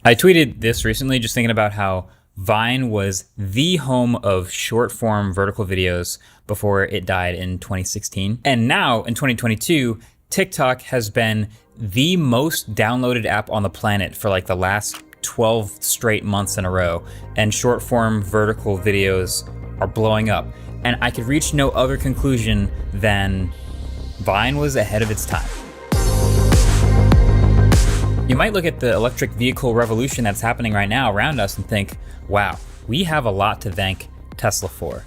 I tweeted this recently just thinking about how Vine was the home of short form vertical videos before it died in 2016. And now in 2022, TikTok has been the most downloaded app on the planet for like the last 12 straight months in a row. And short form vertical videos are blowing up. And I could reach no other conclusion than Vine was ahead of its time. You might look at the electric vehicle revolution that's happening right now around us and think, wow, we have a lot to thank Tesla for.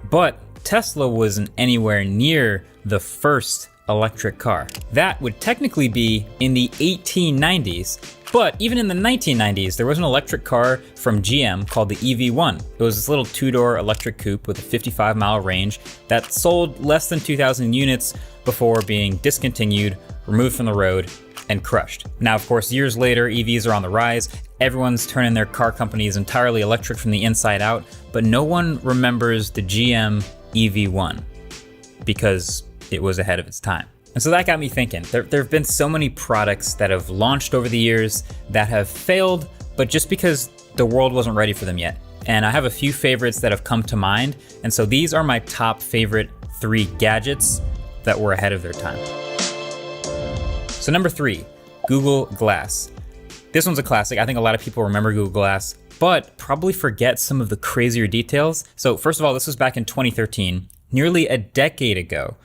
But Tesla wasn't anywhere near the first electric car. That would technically be in the 1890s, but even in the 1990s, there was an electric car from GM called the EV1. It was this little two-door electric coupe with a 55-mile range that sold less than 2,000 units before being discontinued, removed from the road, and crushed. Now, of course, years later, EVs are on the rise. Everyone's turning their car companies entirely electric from the inside out, but no one remembers the GM EV1 because it was ahead of its time. And so that got me thinking. There have been so many products that have launched over the years that have failed, but just because the world wasn't ready for them yet. And I have a few favorites that have come to mind. And so these are my top favorite 3 gadgets that were ahead of their time. So number 3, Google Glass. This one's a classic. I think a lot of people remember Google Glass, but probably forget some of the crazier details. So first of all, this was back in 2013, nearly a decade ago.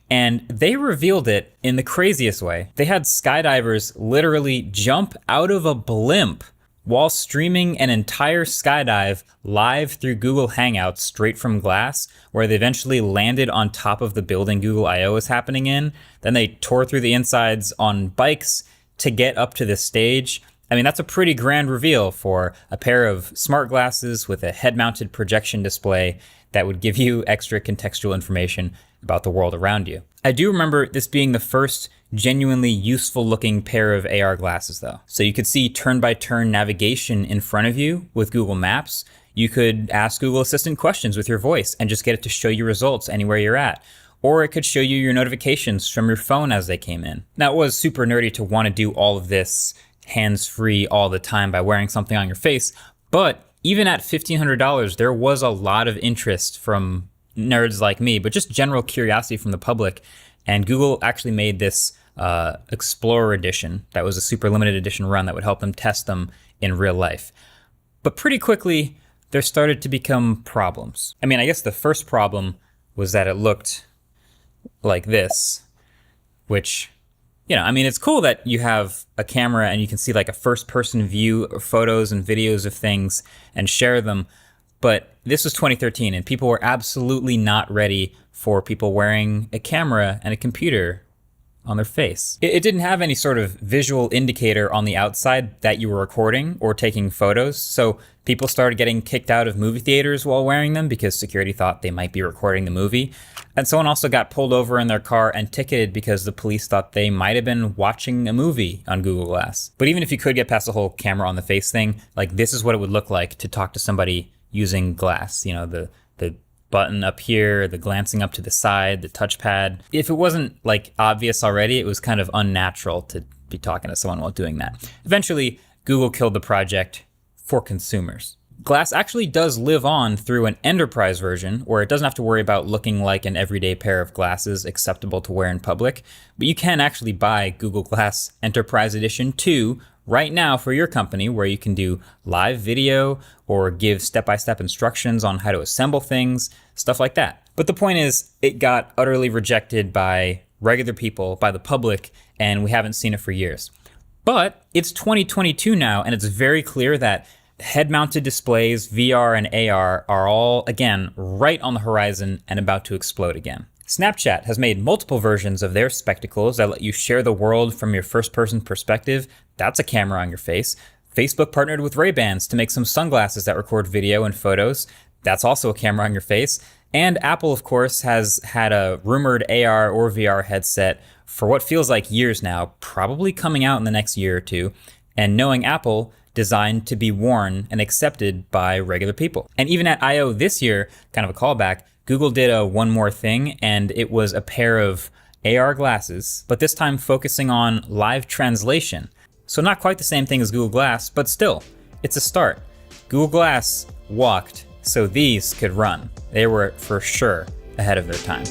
And they revealed it in the craziest way. They had skydivers literally jump out of a blimp while streaming an entire skydive live through Google Hangouts straight from Glass, where they eventually landed on top of the building Google I/O is happening in. Then they tore through the insides on bikes to get up to the stage. I mean, that's a pretty grand reveal for a pair of smart glasses with a head-mounted projection display that would give you extra contextual information about the world around you. I do remember this being the first genuinely useful looking pair of AR glasses though. So you could see turn-by-turn navigation in front of you with Google Maps. You could ask Google Assistant questions with your voice and just get it to show you results anywhere you're at. Or it could show you your notifications from your phone as they came in. Now, it was super nerdy to want to do all of this hands-free all the time by wearing something on your face, but even at $1,500, there was a lot of interest from nerds like me, but just general curiosity from the public. And Google actually made this Explorer edition that was a super limited edition run that would help them test them in real life. But pretty quickly, there started to become problems. I mean, I guess the first problem was that it looked like this, which, you know, I mean, it's cool that you have a camera and you can see like a first person view of photos and videos of things and share them. But this was 2013 and people were absolutely not ready for people wearing a camera and a computer on their face. It didn't have any sort of visual indicator on the outside that you were recording or taking photos. So people started getting kicked out of movie theaters while wearing them because security thought they might be recording the movie. And someone also got pulled over in their car and ticketed because the police thought they might have been watching a movie on Google Glass. But even if you could get past the whole camera on the face thing, like this is what it would look like to talk to somebody using Glass. You know, the button up here, the glancing up to the side, the touchpad. If it wasn't like obvious already, it was kind of unnatural to be talking to someone while doing that. Eventually, Google killed the project for consumers. Glass actually does live on through an enterprise version where it doesn't have to worry about looking like an everyday pair of glasses acceptable to wear in public, but you can actually buy Google Glass Enterprise Edition 2 right now for your company, where you can do live video or give step-by-step instructions on how to assemble things, stuff like that. But the point is, it got utterly rejected by regular people, by the public, and we haven't seen it for years. But it's 2022 now, and it's very clear that head-mounted displays, VR and AR are all, again, right on the horizon and about to explode again. Snapchat has made multiple versions of their spectacles that let you share the world from your first-person perspective. That's a camera on your face. Facebook partnered with Ray-Bans to make some sunglasses that record video and photos. That's also a camera on your face. And Apple, of course, has had a rumored AR or VR headset for what feels like years now, probably coming out in the next year or two. And knowing Apple, designed to be worn and accepted by regular people. And even at I/O this year, kind of a callback, Google did a one more thing, and it was a pair of AR glasses, but this time focusing on live translation. So not quite the same thing as Google Glass, but still, it's a start. Google Glass walked so these could run. They were for sure ahead of their time.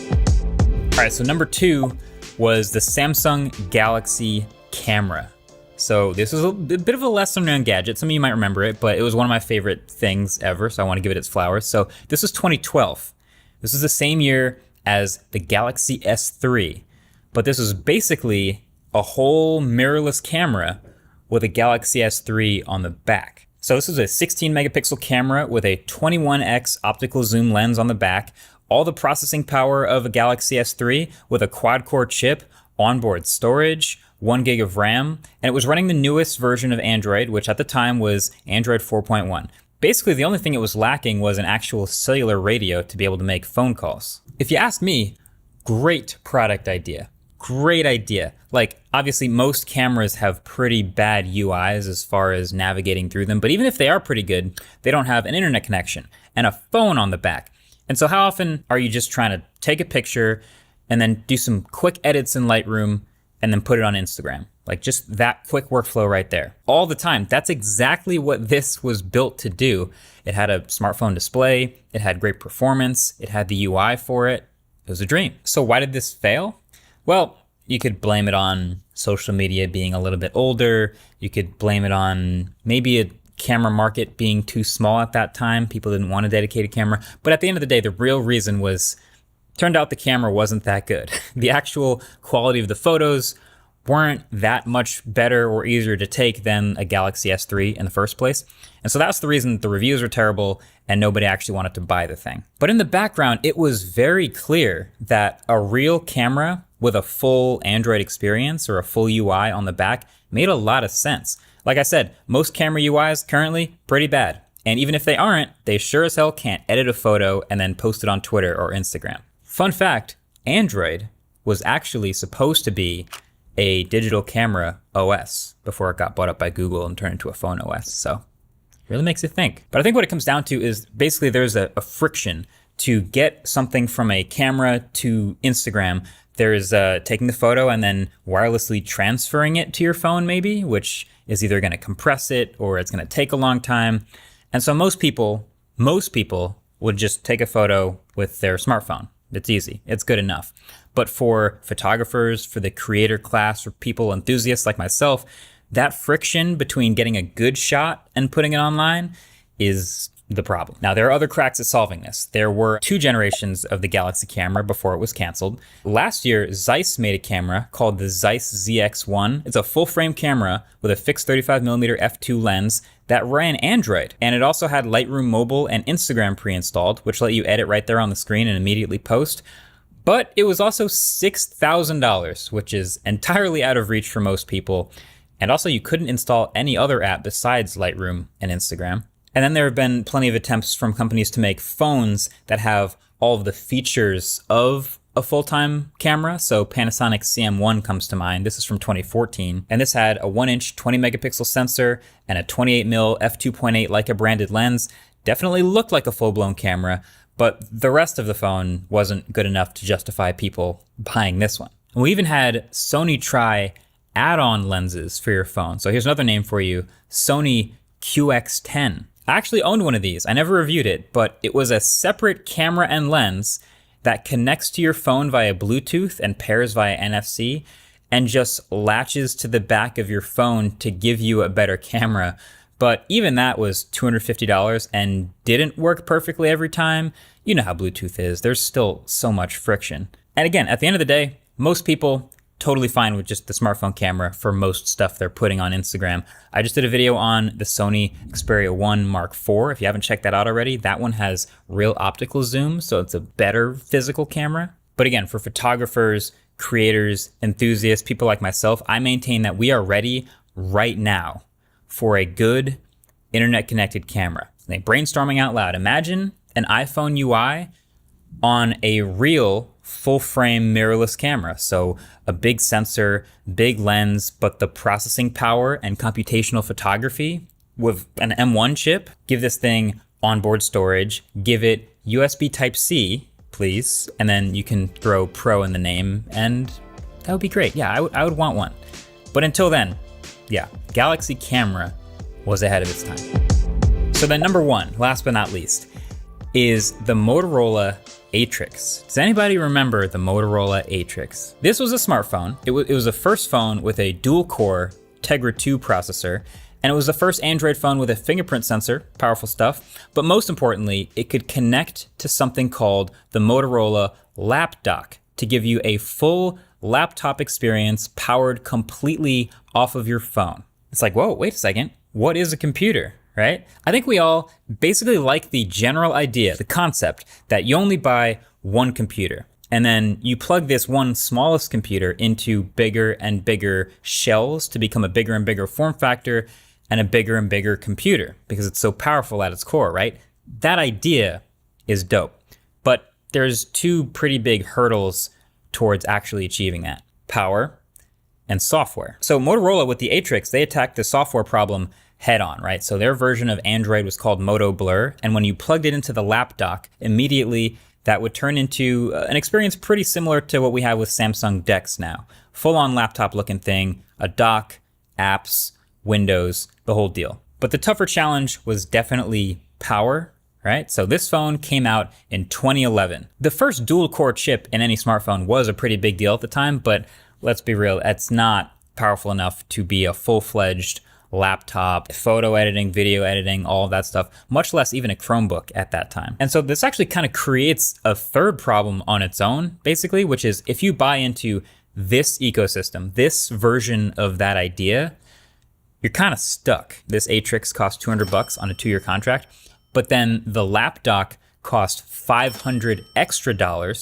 All right, so number 2 was the Samsung Galaxy camera. So this was a bit of a lesser known gadget. Some of you might remember it, but it was one of my favorite things ever, so I want to give it its flowers. So this was 2012. This is the same year as the Galaxy S3, but this was basically a whole mirrorless camera with a Galaxy S3 on the back. So this is a 16 megapixel camera with a 21x optical zoom lens on the back, all the processing power of a Galaxy S3 with a quad-core chip, onboard storage, 1 gig of RAM, and it was running the newest version of Android, which at the time was Android 4.1. Basically, the only thing it was lacking was an actual cellular radio to be able to make phone calls. If you ask me, great product idea. Great idea. Like, obviously, most cameras have pretty bad UIs as far as navigating through them, but even if they are pretty good, they don't have an internet connection and a phone on the back. And so how often are you just trying to take a picture and then do some quick edits in Lightroom and then put it on Instagram? Like, just that quick workflow right there. All the time. That's exactly what this was built to do. It had a smartphone display, it had great performance, it had the UI for it. It was a dream. So why did this fail? Well, you could blame it on social media being a little bit older. You could blame it on maybe a camera market being too small at that time. People didn't want a dedicated camera. But at the end of the day, the real reason was, turned out the camera wasn't that good. The actual quality of the photos weren't that much better or easier to take than a Galaxy S3 in the first place. And so that's the reason the reviews were terrible and nobody actually wanted to buy the thing. But in the background, it was very clear that a real camera with a full Android experience or a full UI on the back made a lot of sense. Like I said, most camera UIs currently pretty bad. And even if they aren't, they sure as hell can't edit a photo and then post it on Twitter or Instagram. Fun fact, Android was actually supposed to be a digital camera OS before it got bought up by Google and turned into a phone OS. So it really makes you think. But I think what it comes down to is basically there's a friction to get something from a camera to Instagram. There's taking the photo and then wirelessly transferring it to your phone maybe, which is either going to compress it or it's going to take a long time. And so most people would just take a photo with their smartphone. It's easy. It's good enough. But for photographers, for the creator class, for people enthusiasts like myself, that friction between getting a good shot and putting it online is the problem. Now, there are other cracks at solving this. There were 2 generations of the Galaxy camera before it was canceled. Last year, Zeiss made a camera called the Zeiss ZX1. It's a full frame camera with a fixed 35mm f2 lens that ran Android. And it also had Lightroom Mobile and Instagram pre-installed, which let you edit right there on the screen and immediately post. But it was also $6,000, which is entirely out of reach for most people. And also you couldn't install any other app besides Lightroom and Instagram. And then there have been plenty of attempts from companies to make phones that have all of the features of a full-time camera. So Panasonic CM1 comes to mind. This is from 2014. And this had a 1-inch 20 megapixel sensor and a 28mm f2.8 Leica branded lens. Definitely looked like a full-blown camera, but the rest of the phone wasn't good enough to justify people buying this one. And we even had Sony try add-on lenses for your phone. So here's another name for you, Sony QX10. I actually owned one of these. I never reviewed it, but it was a separate camera and lens that connects to your phone via Bluetooth and pairs via NFC and just latches to the back of your phone to give you a better camera. But even that was $250 and didn't work perfectly every time. You know how Bluetooth is. There's still so much friction. And again, at the end of the day, most people totally fine with just the smartphone camera for most stuff they're putting on Instagram. I just did a video on the Sony Xperia 1 Mark IV. If you haven't checked that out already, that one has real optical zoom, so it's a better physical camera. But again, for photographers, creators, enthusiasts, people like myself, I maintain that we are ready right now for a good internet-connected camera. Like, brainstorming out loud, imagine an iPhone UI on a real full-frame mirrorless camera. So a big sensor, big lens, but the processing power and computational photography with an M1 chip. Give this thing onboard storage, give it USB Type-C, please, and then you can throw Pro in the name, and that would be great. Yeah, I would want one. But until then, Yeah, Galaxy camera was ahead of its time. So then number 1, last but not least, is the Motorola Atrix. Does anybody remember the Motorola Atrix? This was a smartphone. It was the first phone with a dual-core Tegra 2 processor, and it was the first Android phone with a fingerprint sensor, powerful stuff. But most importantly, it could connect to something called the Motorola Lap Dock to give you a full laptop experience powered completely off of your phone. It's like, whoa, wait a second. What is a computer, right? I think we all basically like the general idea, the concept that you only buy one computer. And then you plug this one smallest computer into bigger and bigger shells to become a bigger and bigger form factor and a bigger and bigger computer because it's so powerful at its core, right? That idea is dope. But there's 2 pretty big hurdles towards actually achieving that: power and software. So Motorola with the Atrix, they attacked the software problem head on, right? So their version of Android was called Moto Blur. And when you plugged it into the lap dock, immediately that would turn into an experience pretty similar to what we have with Samsung DeX now. Full-on laptop looking thing, a dock, apps, Windows, the whole deal. But the tougher challenge was definitely power, right? So this phone came out in 2011. The first dual-core chip in any smartphone was a pretty big deal at the time, but let's be real, it's not powerful enough to be a full-fledged laptop, photo editing, video editing, all of that stuff, much less even a Chromebook at that time. And so this actually kind of creates a third problem on its own, basically, which is if you buy into this ecosystem, this version of that idea, you're kind of stuck. This Atrix cost $200 on a 2-year contract, but then the lap dock cost $500 extra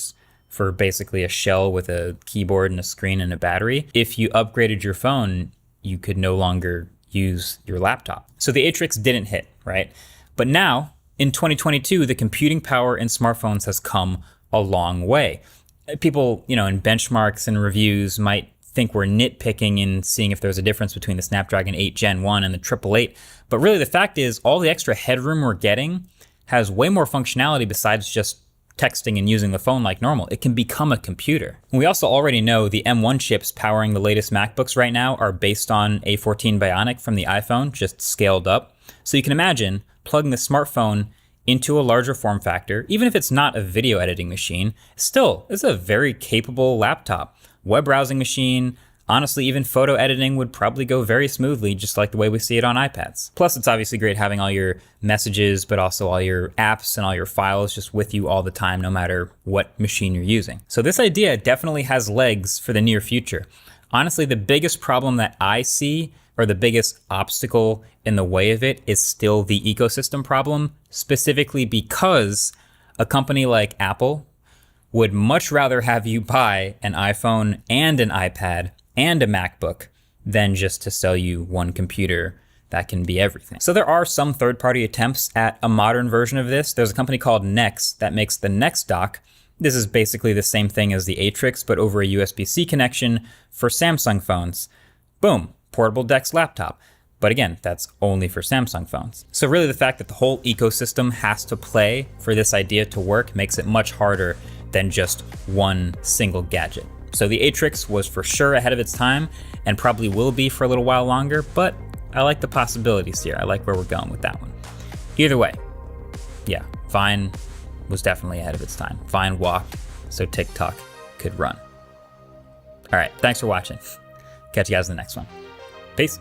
for basically a shell with a keyboard and a screen and a battery. If you upgraded your phone, you could no longer use your laptop. So the Atrix didn't hit, right? But now, in 2022, the computing power in smartphones has come a long way. People, in benchmarks and reviews might think we're nitpicking and seeing if there's a difference between the Snapdragon 8 Gen 1 and the 888. But really the fact is all the extra headroom we're getting has way more functionality besides just texting and using the phone like normal. It can become a computer. We also already know the M1 chips powering the latest MacBooks right now are based on A14 Bionic from the iPhone, just scaled up. So you can imagine plugging the smartphone into a larger form factor, even if it's not a video editing machine, still, it's a very capable laptop. Web browsing machine, honestly, even photo editing would probably go very smoothly, just like the way we see it on iPads. Plus, it's obviously great having all your messages, but also all your apps and all your files just with you all the time, no matter what machine you're using. So this idea definitely has legs for the near future. Honestly, the biggest problem that I see, or the biggest obstacle in the way of it, is still the ecosystem problem, specifically because a company like Apple would much rather have you buy an iPhone and an iPad and a MacBook than just to sell you one computer that can be everything. So there are some third-party attempts at a modern version of this. There's a company called Nex that makes the Nex dock. This is basically the same thing as the Atrix, but over a USB-C connection for Samsung phones. Boom, portable DeX laptop. But again, that's only for Samsung phones. So really the fact that the whole ecosystem has to play for this idea to work makes it much harder than just one single gadget. So the Atrix was for sure ahead of its time and probably will be for a little while longer, but I like the possibilities here. I like where we're going with that one. Either way, yeah, Vine was definitely ahead of its time. Vine walked so TikTok could run. All right, thanks for watching. Catch you guys in the next one. Peace.